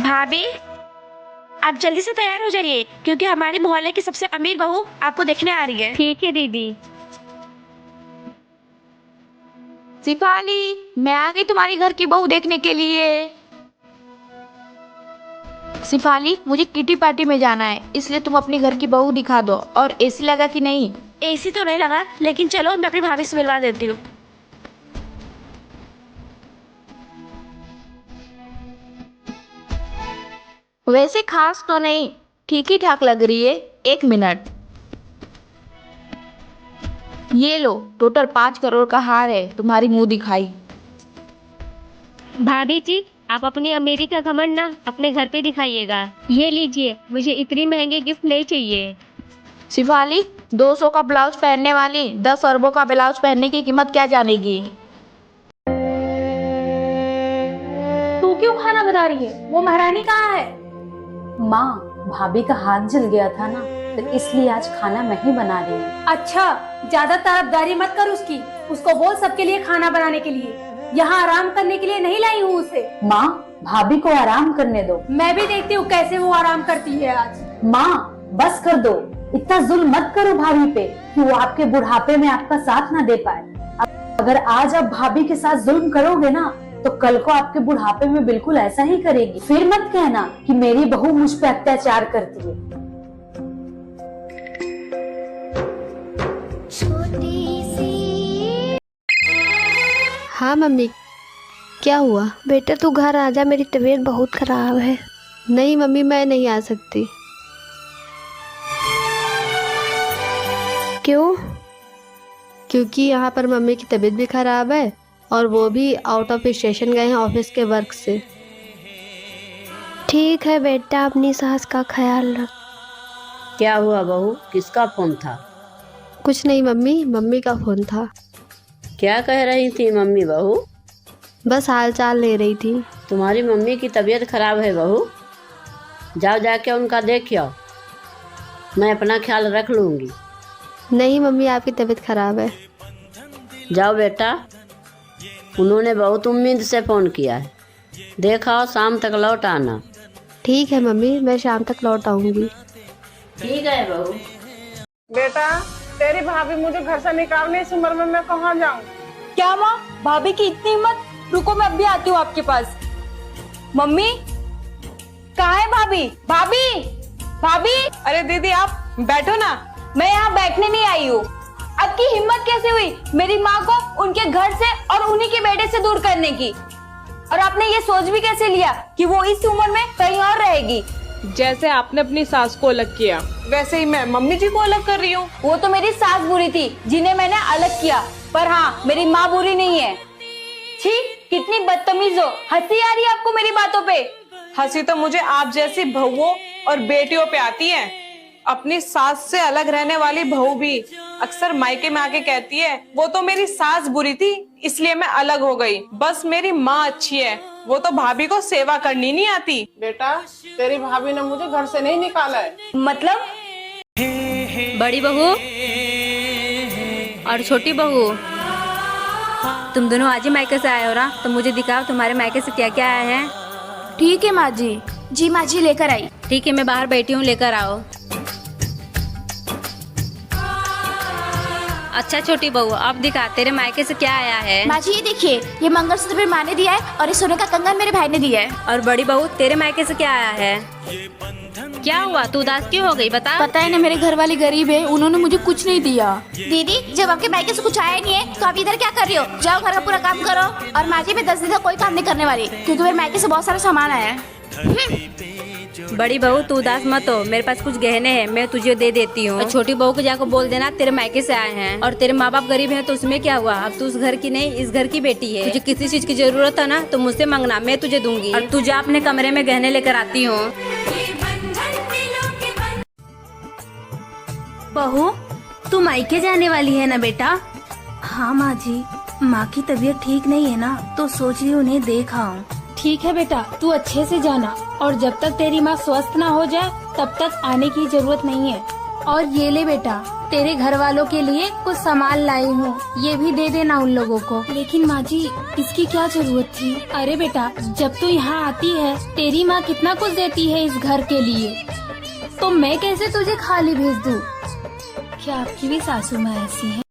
भाभी, आप जल्दी से तैयार हो जाइए क्योंकि हमारे मोहल्ले की सबसे अमीर बहू आपको देखने आ रही है। ठीक है दीदी। शिफाली, मैं आ गई तुम्हारी घर की बहू देखने के लिए। शिफाली, मुझे किटी पार्टी में जाना है, इसलिए तुम अपनी घर की बहू दिखा दो। और एसी लगा कि नहीं? एसी तो नहीं लगा, लेकिन चलो मैं अपनी भाभी से मिलवा देती हूँ। वैसे खास तो नहीं, ठीक ही ठाक लग रही है। 1 मिनट, ये लो, टोटल 5 करोड़ का हार है, तुम्हारी मुंह दिखाई। भाभी जी, आप अपनी अमीरी का घमंड ना अपने घर पे दिखाइएगा। ये लीजिए, मुझे इतनी महंगे गिफ्ट नहीं चाहिए। शिफाली, 200 का ब्लाउज पहनने वाली 10 अरबों का ब्लाउज पहनने की कीमत क्या जानेगी? तू क्यों खाना बता रही है? वो महारानी कहाँ है? माँ, भाभी का हाथ जल गया था ना, तो इसलिए आज खाना मैं ही बना रही हूँ। अच्छा, ज्यादा तरफदारी मत कर उसकी। उसको बोल सबके लिए खाना बनाने के लिए। यहाँ आराम करने के लिए नहीं लाई हूँ उसे। माँ, भाभी को आराम करने दो। मैं भी देखती हूँ कैसे वो आराम करती है आज। माँ, बस कर दो। इतना जुल्म मत करो भाभी पे कि वो आपके बुढ़ापे में आपका साथ ना दे पाए। अगर आज आप भाभी के साथ जुल्म करोगे ना, तो कल को आपके बुढ़ापे में बिल्कुल ऐसा ही करेगी। फिर मत कहना कि मेरी बहू मुझ पे अत्याचार करती है। हाँ मम्मी, क्या हुआ? बेटा तू घर आ जा, मेरी तबीयत बहुत खराब है। नहीं मम्मी, मैं नहीं आ सकती। क्यों? क्योंकि यहाँ पर मम्मी की तबीयत भी खराब है और वो भी आउट ऑफ स्टेशन गए हैं ऑफिस के वर्क से। ठीक है बेटा, अपनी सास का ख्याल रख। क्या हुआ बहू, किसका फोन था? कुछ नहीं मम्मी, मम्मी का फोन था। क्या कह रही थी मम्मी बहू? बस हाल चाल ले रही थी। तुम्हारी मम्मी की तबीयत खराब है बहू, जाओ जाके उनका देख आओ, मैं अपना ख्याल रख लूँगी। नहीं मम्मी, आपकी तबीयत खराब है। जाओ बेटा, उन्होंने बहुत उम्मीद से फ़ोन किया है, देखा शाम तक लौट आना। ठीक है मम्मी, मैं शाम तक लौट आऊँगी। ठीक है बहू। बेटा, तेरी भाभी मुझे घर से निकालने इस उम्र में मैं कहाँ जाऊँ? क्या माँ, भाभी की इतनी हिम्मत? रुको, मैं अभी आती हूँ आपके पास। मम्मी, कहाँ है भाभी? भाभी, भाभी! अरे दीदी, आप बैठो ना। मैं यहाँ बैठने नहीं आई हूँ। आपकी हिम्मत कैसे हुई मेरी माँ को उनके घर से और उन्हीं के बेटे से दूर करने की? और आपने ये सोच भी कैसे लिया कि वो इस उम्र में कहीं और रहेगी? जैसे आपने अपनी सास को अलग किया, वैसे ही मैं मम्मी जी को अलग कर रही हूँ। वो तो मेरी सास बुरी थी जिन्हें मैंने अलग किया, पर हाँ, मेरी माँ बुरी नहीं है। छी, कितनी बदतमीज हो। हंसी आ रही है आपको मेरी बातों पे? हंसी तो मुझे आप जैसी बहुओं और बेटियों पे आती है। अपनी सास से अलग रहने वाली बहू भी अक्सर मायके में आके कहती है वो तो मेरी सास बुरी थी इसलिए मैं अलग हो गई, बस मेरी माँ अच्छी है, वो तो भाभी को सेवा करनी नहीं आती। बेटा, तेरी भाभी ने मुझे घर से नहीं निकाला है। मतलब? बड़ी बहू और छोटी बहू, तुम दोनों आज ही मायके से आए हो ना, तो मुझे दिखाओ तुम्हारे मायके से क्या क्या आया है। ठीक है माँ जी। जी माँ जी, लेकर आई। ठीक है, मैं बाहर बैठी हूँ, लेकर आओ। अच्छा छोटी बहू, अब दिखा तेरे मायके से क्या आया है। माँ जी ये देखिए, ये मंगलसूत्र मेरी माँ ने दिया है और ये सोने का कंगन मेरे भाई ने दिया है। और बड़ी बहू, तेरे मायके से क्या आया है? क्या हुआ, तू उदास क्यों हो गई, बता। पता है ना, मेरे घर वाले गरीब है, उन्होंने मुझे कुछ नहीं दिया। दीदी, जब आपके मायके से कुछ आया नहीं है तो आप इधर क्या कर रही हो? जाओ घर का पूरा काम करो। और माँ जी, मैं 10 दिन तक कोई काम नहीं करने वाली क्योंकि मेरे मायके से बहुत सारा सामान आया है। बड़ी बहू तू उदास मत हो, मेरे पास कुछ गहने हैं, मैं तुझे दे देती हूँ। छोटी बहू को जाकर बोल देना तेरे मायके से आए हैं। और तेरे माँ बाप गरीब हैं तो उसमें क्या हुआ, अब तू उस घर की नहीं इस घर की बेटी है। तुझे किसी चीज की जरूरत है ना तो मुझसे मांगना, मैं तुझे दूंगी। और तू जा अपने कमरे में गहने लेकर आती हूँ। बहू, तू मायके जाने वाली है ना बेटा? हाँ माँ जी, माँ की तबीयत ठीक नहीं है ना, तो सोच रही उन्हें देख आऊं। ठीक है बेटा, तू अच्छे से जाना और जब तक तेरी माँ स्वस्थ ना हो जाए तब तक आने की जरूरत नहीं है। और ये ले बेटा, तेरे घर वालों के लिए कुछ सामान लाई हूँ, ये भी दे देना उन लोगों को। लेकिन माँ जी, इसकी क्या जरूरत थी? अरे बेटा, जब तू यहाँ आती है तेरी माँ कितना कुछ देती है इस घर के लिए, तो मैं कैसे तुझे खाली भेज दूँ? क्या आपकी भी सासू माँ ऐसी है?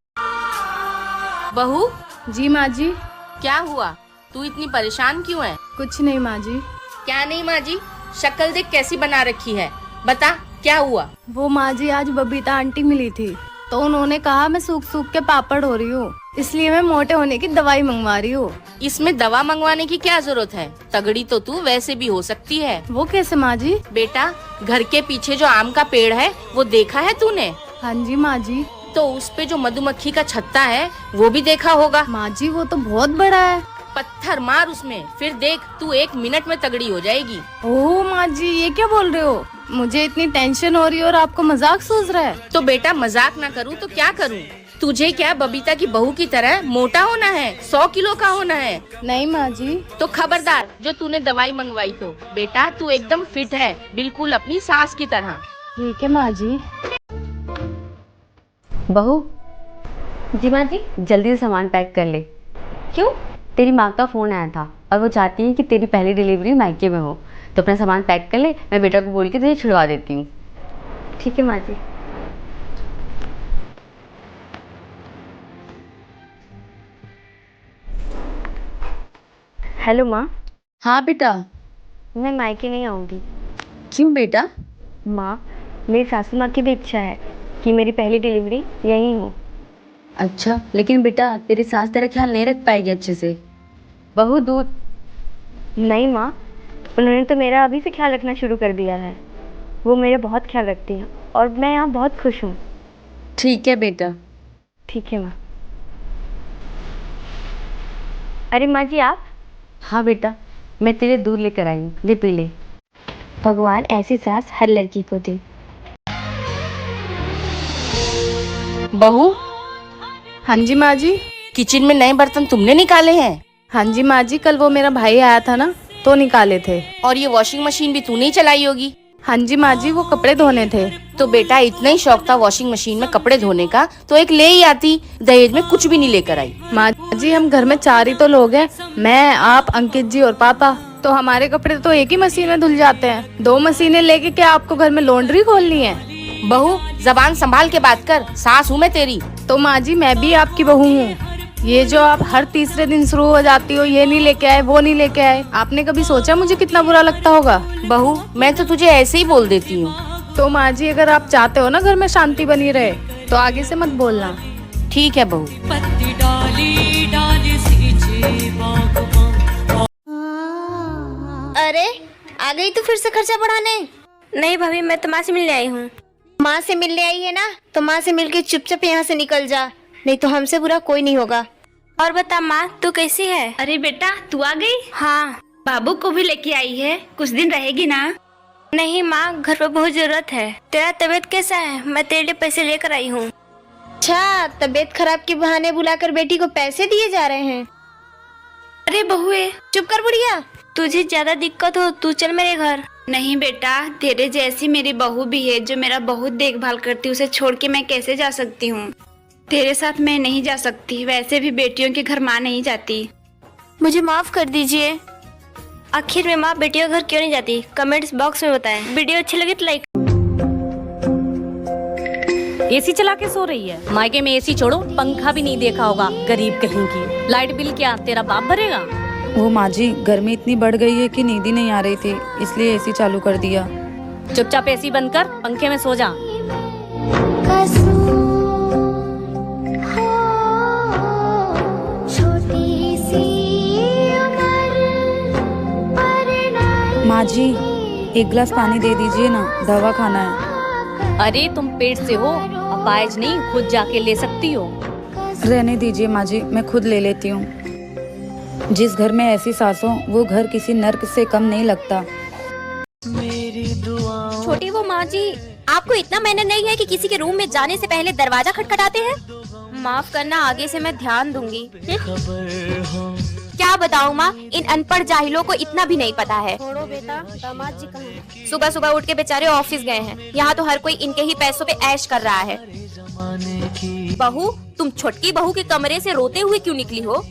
बहू, जी माँ जी। क्या हुआ? तू इतनी परेशान क्यों है? कुछ नहीं माँ जी। क्या नहीं माँ जी, शक्ल देख कैसी बना रखी है, बता क्या हुआ? वो माँ जी आज बबीता आंटी मिली थी, तो उन्होंने कहा मैं सूख सूख के पापड़ हो रही हूँ, इसलिए मैं मोटे होने की दवाई मंगवा रही हूँ। इसमें दवा मंगवाने की क्या जरूरत है? तगड़ी तो तू वैसे भी हो सकती है। वो कैसे माँ जी? बेटा, घर के पीछे जो आम का पेड़ है वो देखा है तूने? हाँ जी माँ जी। तो उस पे जो मधुमक्खी का छत्ता है वो भी देखा होगा। माँ जी वो तो बहुत बड़ा है। पत्थर मार उसमें, फिर देख तू 1 मिनट में तगड़ी हो जाएगी। ओह माँ जी, ये क्या बोल रहे हो? मुझे इतनी टेंशन हो रही है और आपको मजाक सूझ रहा है। तो बेटा मजाक ना करूँ तो क्या करूँ? तुझे क्या बबीता की बहू की तरह मोटा होना है, 100 किलो का होना है? नहीं माँ जी। तो खबरदार जो तूने दवाई मंगवाई तो बेटा तू एकदम फिट है, बिल्कुल अपनी सास की तरह। ठीक है माँ जी। बहू। जी माँ जी, जल्दी से सामान पैक कर ले। क्यों? तेरी माँ का फ़ोन आया था और वो चाहती है कि तेरी पहली डिलीवरी मायके में हो, तो अपना सामान पैक कर ले, मैं बेटा को बोल के तुझे छुड़वा देती हूँ। ठीक है माँ जी। हेलो माँ। हाँ बेटा। मैं मायके नहीं आऊँगी। क्यों बेटा? माँ, मेरी सासू माँ की भी इच्छा है कि मेरी पहली डिलीवरी यहीं हो। अच्छा, लेकिन बेटा तेरी सास तेरा ख्याल नहीं रख पाएगी अच्छे से। बहू दूध। नहीं माँ, उन्होंने तो मेरा अभी से ख्याल रखना शुरू कर दिया है। वो मेरा बहुत ख्याल रखती हैं और मैं यहाँ बहुत खुश हूँ। ठीक है बेटा। ठीक है माँ। अरे माँ जी आप? हाँ बेटा, मैं तेरे दूध लेकर आई हूँ, ले पी ले। भगवान ऐसी सास हर लड़की को दे। बहू। हाँ जी माँ जी। किचन में नए बर्तन तुमने निकाले हैं? हाँ जी माँ जी, कल वो मेरा भाई आया था ना, तो निकाले थे। और ये वॉशिंग मशीन भी तूने ही चलाई होगी? हाँ जी माँ जी, वो कपड़े धोने थे। तो बेटा इतना ही शौक था वॉशिंग मशीन में कपड़े धोने का तो एक ले ही आती, दहेज में कुछ भी नहीं लेकर आई। माँ जी हम घर में 4 ही तो लोग हैं, मैं, आप, अंकित जी और पापा, तो हमारे कपड़े तो एक ही मशीन में धुल जाते हैं। 2 मशीनें लेके क्या आपको घर में लॉन्ड्री खोलनी है? बहू जबान संभाल के बात कर, सास हूँ मैं तेरी। तो माँ जी मैं भी आपकी बहू हूँ। ये जो आप हर तीसरे दिन शुरू हो जाती हो, ये नहीं लेके आए, वो नहीं लेके आए, आपने कभी सोचा मुझे कितना बुरा लगता होगा? बहू मैं तो तुझे ऐसे ही बोल देती हूँ। तो माँ जी अगर आप चाहते हो ना घर में शांति बनी रहे, तो आगे से मत बोलना। ठीक है बहू। अरे आ गई तू फिर से खर्चा बढ़ाने? नहीं भाभी, मैं तो माँ से मिलने आई हूँ। माँ से मिलने आई है ना, तो माँ से मिलके चुपचाप यहाँ से निकल जा, नहीं तो हमसे बुरा कोई नहीं होगा। और बता माँ, तू कैसी है? अरे बेटा, तू आ गई? हाँ। बाबू को भी लेके आई है, कुछ दिन रहेगी ना? नहीं माँ, घर पर बहुत जरूरत है। तेरा तबीयत कैसा है? मैं तेरे लिए पैसे लेकर आई हूँ। अच्छा, तबीयत खराब के बहाने बुलाकर बेटी को पैसे दिए जा रहे हैं? अरे बहुए, चुप कर बुढ़िया। तुझे ज्यादा दिक्कत हो तू चल मेरे घर। नहीं बेटा, तेरे जैसी मेरी बहू भी है जो मेरा बहुत देखभाल करती है, उसे छोड़ के मैं कैसे जा सकती हूँ? तेरे साथ मैं नहीं जा सकती, वैसे भी बेटियों के घर माँ नहीं जाती। मुझे माफ कर दीजिए। आखिर में माँ बेटियों के घर क्यों नहीं जाती? कमेंट्स बॉक्स में बताएं। वीडियो अच्छी लगी तो लाइक। एसी चला के सो रही है। मायके में एसी छोड़ो, पंखा भी नहीं देखा होगा, गरीब कहीं की। लाइट बिल क्या तेरा बाप भरेगा? वो माँ जी, गर्मी इतनी बढ़ गई है कि नींद ही नहीं आ रही थी, इसलिए एसी चालू कर दिया। चुपचाप एसी बंद कर, पंखे में सो जा। माँ जी 1 गिलास पानी दे दीजिए ना, दवा खाना है। अरे तुम पेट से हो, अपाहिज नहीं, खुद जाके ले सकती हो। रहने दीजिए माँ जी, मैं खुद ले लेती हूँ। जिस घर में ऐसी सास हो, वो घर किसी नर्क से कम नहीं लगता। छोटी वो माँ जी, आपको इतना मैंने नहीं है कि किसी के रूम में जाने से पहले दरवाजा खटखटाते हैं? माफ करना, आगे से मैं ध्यान दूंगी। क्या बताऊँ माँ, इन अनपढ़ जाहिलों को इतना भी नहीं पता है। छोड़ो बेटा, दामाद जी कहाँ? सुबह सुबह उठ के बेचारे ऑफिस गए हैं। यहाँ तो हर कोई इनके ही पैसों पे ऐश कर रहा है। बहू, तुम छोटकी बहू के कमरे से रोते हुए क्यों निकली हो?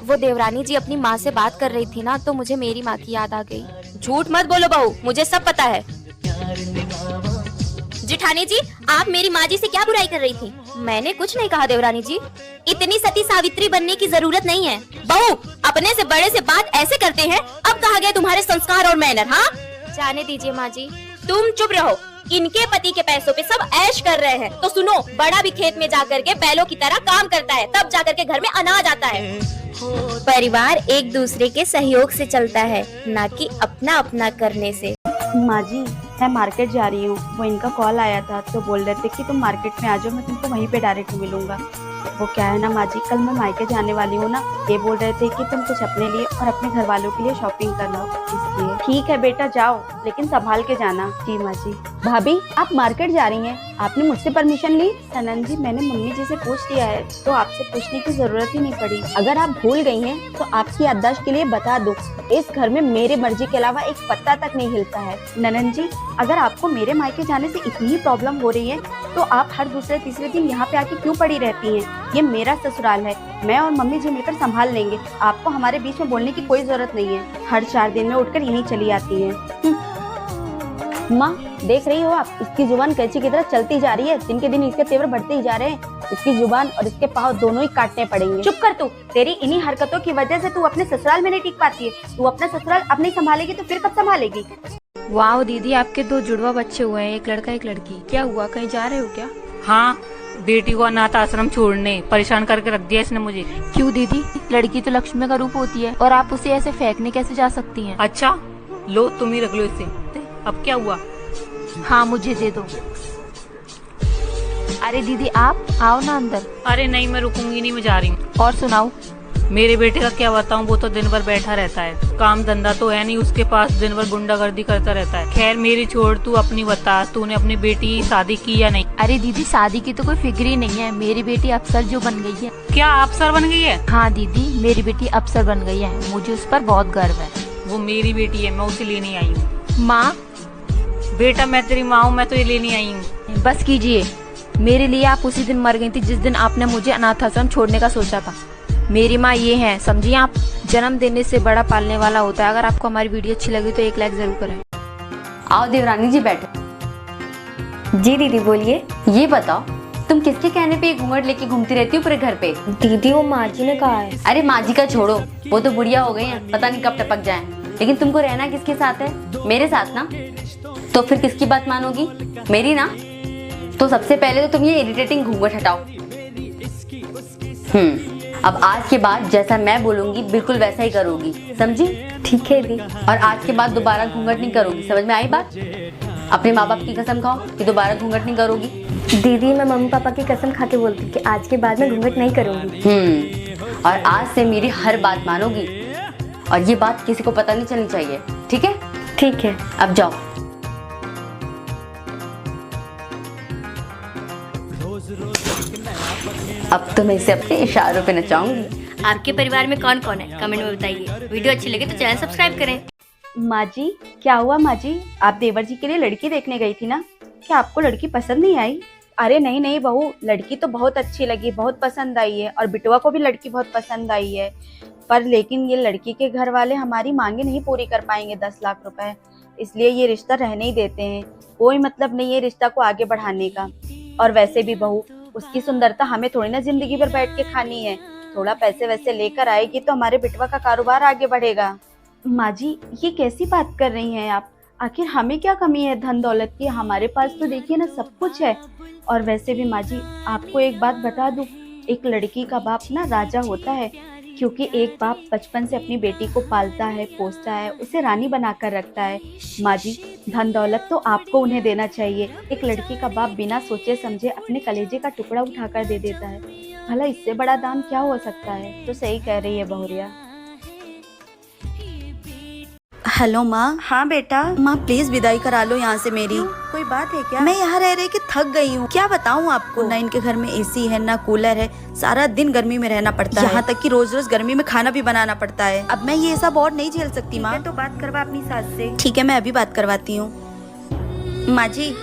वो देवरानी जी अपनी माँ से बात कर रही थी ना, तो मुझे मेरी माँ की याद आ गई। झूठ मत बोलो बहू, मुझे सब पता है। जेठानी जी, आप मेरी माँ जी से क्या बुराई कर रही थी? मैंने कुछ नहीं कहा देवरानी जी। इतनी सती सावित्री बनने की जरूरत नहीं है। बहू, अपने से बड़े से बात ऐसे करते हैं, अब कहाँ गए तुम्हारे संस्कार और मैनर? हाँ, जाने दीजिए माँ जी। तुम चुप रहो। इनके पति के पैसों पे सब ऐश कर रहे हैं, तो सुनो, बड़ा भी खेत में जाकर के बैलों की तरह काम करता है, तब जाकर के घर में अनाज आता है। परिवार एक दूसरे के सहयोग से चलता है, ना कि अपना अपना करने से। माँ जी, मैं मार्केट जा रही हूँ। वो इनका कॉल आया था तो बोल रहे थे कि तुम मार्केट में आ जाओ, मैं तुमको वहीं पे डायरेक्ट मिलूंगा। वो क्या है ना माँ जी, कल मैं मायके जाने वाली हूँ ना, ये बोल रहे थे कि तुम कुछ अपने लिए और अपने घर वालों के लिए शॉपिंग कर लो, इसलिए। ठीक है बेटा, जाओ, लेकिन संभाल के जाना। जी माँ जी। भाभी, आप मार्केट जा रही हैं, आपने मुझसे परमिशन ली? सनन जी, मैंने मम्मी जी से पूछ लिया है, तो आपसे पूछने की जरूरत ही नहीं पड़ी। अगर आप भूल गई हैं तो आपकी याददाश्त के लिए बता दो, इस घर में मेरे मर्जी के अलावा एक पत्ता तक नहीं हिलता है। ननन जी, अगर आपको मेरे मायके जाने से इतनी प्रॉब्लम हो रही है, तो आप हर दूसरे तीसरे दिन यहाँ पे आके क्यों पड़ी रहती हैं? ये मेरा ससुराल है, मैं और मम्मी जी मिलकर संभाल लेंगे। आपको हमारे बीच में बोलने की कोई जरूरत नहीं है। हर 4 दिन में उठकर यहीं चली आती है। माँ, देख रही हो आप, इसकी जुबान कैंची की तरह चलती जा रही है। दिन के दिन इसके तेवर बढ़ते ही जा रहे हैं। इसकी जुबान और इसके पाँव दोनों ही काटने पड़ेंगे। चुप कर तू। तेरी इन्हीं हरकतों की वजह से तू अपने ससुराल में नहीं टिक पाती है। तू अपना ससुराल अब नहीं संभालेगी तो फिर कब संभालेगी? वाह दीदी, आपके 2 जुड़वा बच्चे हुए हैं, एक लड़का एक लड़की। क्या हुआ, कहीं जा रहे हो क्या? हाँ, बेटी को अनाथ आश्रम छोड़ने परेशान करके रख दिया इसने मुझे। क्यों दीदी, लड़की तो लक्ष्मी का रूप होती है, और आप उसे ऐसे फेंकने कैसे जा सकती हैं? अच्छा, लो तुम ही रख लो इसे। अब क्या हुआ? हाँ, मुझे दे दो। अरे दीदी, आप आओ ना अंदर। अरे नहीं, मैं रुकूंगी नहीं, मैं जा रही हूँ। और सुनाओ। मेरे बेटे का क्या बताऊं, वो तो दिन भर बैठा रहता है, काम धंधा तो है नहीं उसके पास, दिन भर गुंडागर्दी करता रहता है। खैर मेरी छोड़, तू अपनी बता, तूने अपनी बेटी की शादी की या नहीं? अरे दीदी, शादी की तो कोई फिक्र ही नहीं है। मेरी बेटी अफसर जो बन गई है। क्या अफसर बन गई है? हाँ दीदी, मेरी बेटी अफसर बन गई है, मुझे उस पर बहुत गर्व है। वो मेरी बेटी है, मैं उसे लेने आई हूँ। माँ? बेटा, मैं तेरी माँ हूँ, मैं तो ये लेने आई हूँ। बस कीजिए, मेरे लिए आप उसी दिन मर गई थी जिस दिन आपने मुझे अनाथ आश्रम छोड़ने का सोचा था। मेरी माँ ये है, समझिए आप। जन्म देने से बड़ा पालने वाला होता है। अगर आपको हमारी वीडियो अच्छी लगी तो 1 लाइक जरूर करें। आओ देवरानी जी, बैठो। जी दीदी, बोलिए। ये बताओ, तुम किसके कहने पे ये घूंघट लेके घूमती रहती हो पूरे घर पे? दीदी, वो माँ जी ने कहा है। अरे माँ जी का छोड़ो, वो तो बुढ़िया हो गई हैं, पता नहीं कब टपक जाए। लेकिन तुमको रहना किसके साथ है? मेरे साथ ना। तो फिर किसकी बात मानोगी? मेरी ना। तो सबसे पहले तो तुम ये इरिटेटिंग घूंघट हटाओ। अब आज के बाद जैसा मैं बोलूंगी बिल्कुल वैसा ही करोगी, समझी? ठीक है दीदी। और आज के बाद दोबारा घूंघट नहीं करोगी, समझ में आई बात? अपने माँ बाप की कसम खाओ कि दोबारा घूंघट नहीं करोगी। दीदी, मैं मम्मी पापा की कसम खा के बोलती कि आज के बाद मैं घूंघट नहीं करूंगी। और आज से मेरी हर बात मानोगी, और ये बात किसी को पता नहीं चलनी चाहिए, ठीक है? ठीक है। अब जाओ। अब तो मैं इसे अपने इशारों पे नचाऊंगी। आपके परिवार में कौन कौन है, कमेंट में बताइए। वीडियो अच्छी लगे तो चैनल सब्सक्राइब करें। माँ जी, क्या हुआ माँ जी? आप देवर जी के लिए लड़की देखने गई थी ना, क्या आपको लड़की पसंद नहीं आई? अरे नहीं नहीं बहू, लड़की तो बहुत अच्छी लगी, बहुत पसंद आई है, और बिटुआ को भी लड़की बहुत पसंद आई है। पर लेकिन ये लड़की के घर वाले हमारी मांगे नहीं पूरी कर पाएंगे 10 लाख रुपए, इसलिए ये रिश्ता रहने ही देते हैं। कोई मतलब नहीं है रिश्ता को आगे बढ़ाने का। और वैसे भी बहू, उसकी सुंदरता हमें थोड़ी ना जिंदगी भर बैठ के खानी है। थोड़ा पैसे वैसे लेकर आएगी तो हमारे बिटवा का कारोबार आगे बढ़ेगा। माँ जी, ये कैसी बात कर रही हैं आप? आखिर हमें क्या कमी है धन दौलत की? हमारे पास तो देखिए ना सब कुछ है। और वैसे भी माँ जी, आपको एक बात बता दूं, एक लड़की का बाप ना राजा होता है, क्योंकि एक बाप बचपन से अपनी बेटी को पालता है, पोसता है, उसे रानी बनाकर रखता है। माँ जी, धन दौलत तो आपको उन्हें देना चाहिए। एक लड़की का बाप बिना सोचे समझे अपने कलेजे का टुकड़ा उठाकर दे देता है। भला इससे बड़ा दान क्या हो सकता है? तो सही कह रही है बहुरिया। हेलो माँ। हाँ बेटा। माँ प्लीज विदाई करा लो यहाँ से मेरी। कोई बात है क्या? मैं यहाँ रह रह के थक गई हूँ, क्या बताऊँ आपको। ना इनके घर में एसी है ना कूलर है, सारा दिन गर्मी में रहना पड़ता है। यहाँ तक कि रोज रोज गर्मी में खाना भी बनाना पड़ता है। अब मैं ये सब और नहीं झेल सकती माँ। तो बात करवा अपनी सास से। ठीक है, मैं अभी बात करवाती हूँ। माँ जी।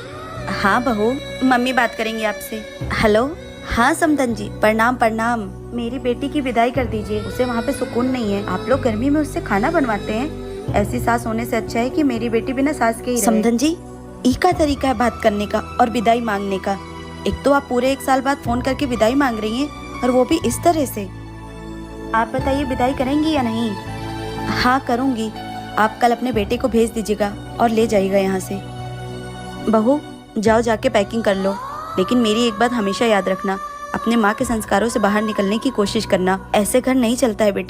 हाँ बहू, मम्मी बात करेंगी आपसे। हेलो। हाँ समधन जी, प्रणाम प्रणाम। मेरी बेटी की विदाई कर दीजिए, उसे वहाँ पे सुकून नहीं है। आप लोग गर्मी में उससे खाना बनवाते हैं, ऐसी सास होने से अच्छा है कि मेरी बेटी बिना सास के ही रहे। समधन जी, एक का तरीका है बात करने का और विदाई मांगने का। एक तो आप पूरे 1 साल बाद फोन करके विदाई मांग रही हैं और वो भी इस तरह से। आप बताइए विदाई करेंगी या नहीं? हाँ करूँगी। आप कल अपने बेटे को भेज दीजिएगा और ले जाइएगा यहाँ से। बहू जाओ, जाके पैकिंग कर लो, लेकिन मेरी एक बात हमेशा याद रखना, अपने माँ के संस्कारों से बाहर निकलने की कोशिश करना। ऐसे घर नहीं चलता है बेटा।